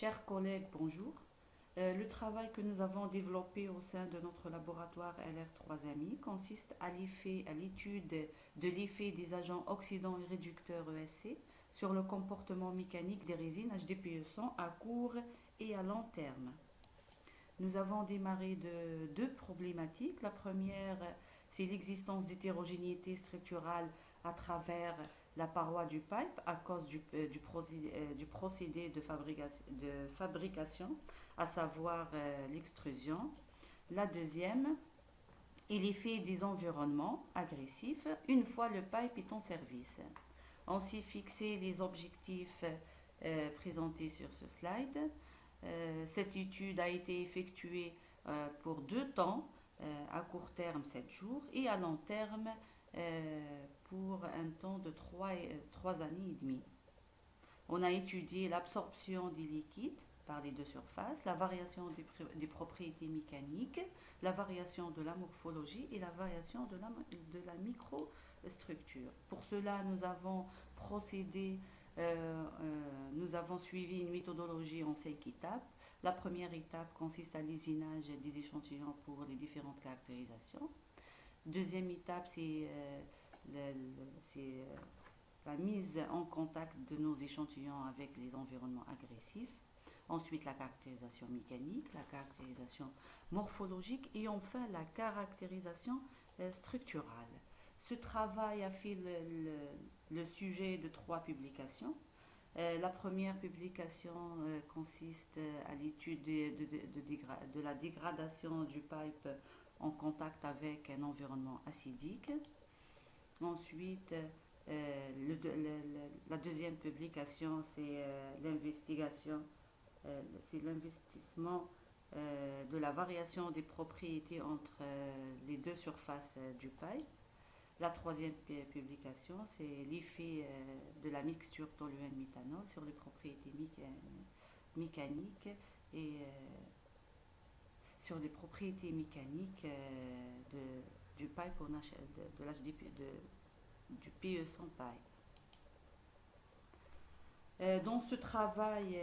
Chers collègues, bonjour. Le travail que nous avons développé au sein de notre laboratoire LR3AMI consiste à l'étude de l'effet des agents oxydants et réducteurs ESC sur le comportement mécanique des résines HDPE100 à court et à long terme. Nous avons démarré de deux problématiques. La première, c'est l'existence d'hétérogénéité structurale à travers la paroi du pipe à cause du procédé de fabrication, à savoir l'extrusion. La deuxième est l'effet des environnements agressifs une fois le pipe est en service. On s'est fixé les objectifs présentés sur ce slide. Cette étude a été effectuée pour 2 temps, à court terme 7 jours et à long terme pour un temps de 3 années et demie. On a étudié l'absorption des liquides par les deux surfaces, la variation des propriétés mécaniques, la variation de la morphologie et la variation de la microstructure. Pour cela, nous avons suivi une méthodologie en 5 étapes. La première étape consiste à l'usinage des échantillons pour les différentes caractérisations. Deuxième étape, c'est la mise en contact de nos échantillons avec les environnements agressifs. Ensuite, la caractérisation mécanique, la caractérisation morphologique et enfin la caractérisation structurale. Ce travail a fait le sujet de 3 publications. La première publication consiste à l'étude de la dégradation du pipe en contact avec un environnement acidique. Ensuite, la deuxième publication, c'est l'investissement de la variation des propriétés entre les deux surfaces du pipe. La troisième publication, c'est l'effet de la mixture toluène-méthanol sur les propriétés mécaniques et sur les propriétés mécaniques du pipe de l'HDP, du PE100 pipe. Dans ce travail,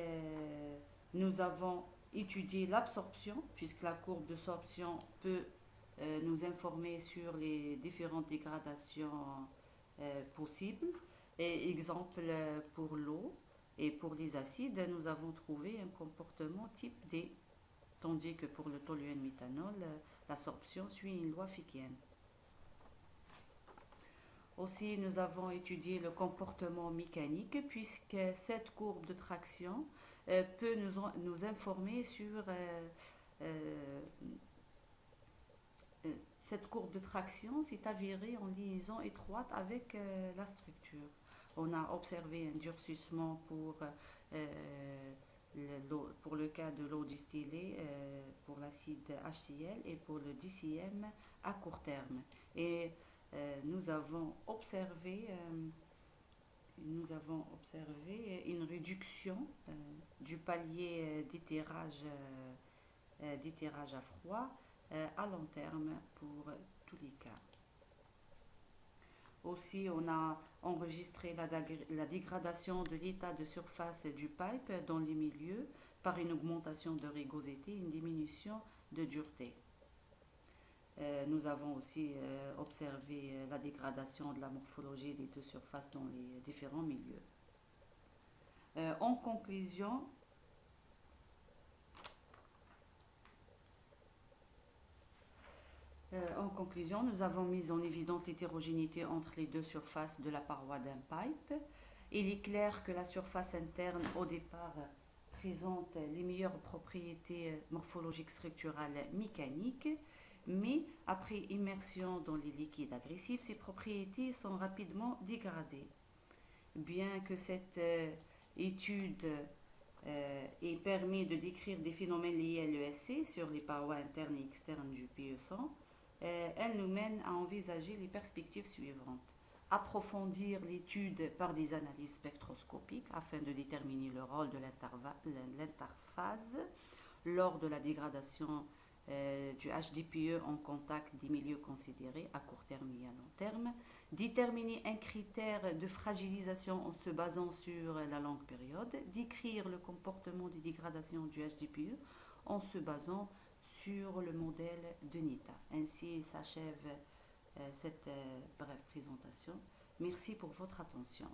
nous avons étudié l'absorption, puisque la courbe de sorption peut nous informer sur les différentes dégradations possibles. Et exemple, pour l'eau et pour les acides, nous avons trouvé un comportement type D, tandis que pour le toluène méthanol, l'absorption suit une loi fickienne. Aussi, nous avons étudié le comportement mécanique, puisque cette courbe de traction peut nous informer sur cette courbe de traction s'est avérée en liaison étroite avec la structure. On a observé un durcissement pour le cas de l'eau distillée, pour l'acide HCl et pour le DCM à court terme. Et nous avons observé une réduction du palier d'éthérage à froid à long terme pour tous les cas. Aussi, on a enregistré la dégradation de l'état de surface du pipe dans les milieux par une augmentation de rugosité et une diminution de dureté. Nous avons aussi observé la dégradation de la morphologie des deux surfaces dans les différents milieux. En conclusion, nous avons mis en évidence l'hétérogénéité entre les deux surfaces de la paroi d'un pipe. Il est clair que la surface interne, au départ, présente les meilleures propriétés morphologiques, structurales, mécaniques, mais après immersion dans les liquides agressifs, ces propriétés sont rapidement dégradées. Bien que cette étude ait permis de décrire des phénomènes liés à l'ESC sur les parois internes et externes du PE100, elle nous mène à envisager les perspectives suivantes. Approfondir l'étude par des analyses spectroscopiques afin de déterminer le rôle de l'interphase lors de la dégradation du HDPE en contact des milieux considérés à court terme et à long terme. Déterminer un critère de fragilisation en se basant sur la longue période. Décrire le comportement de dégradation du HDPE en se basant sur le modèle de NITA. Ainsi s'achève cette brève présentation. Merci pour votre attention.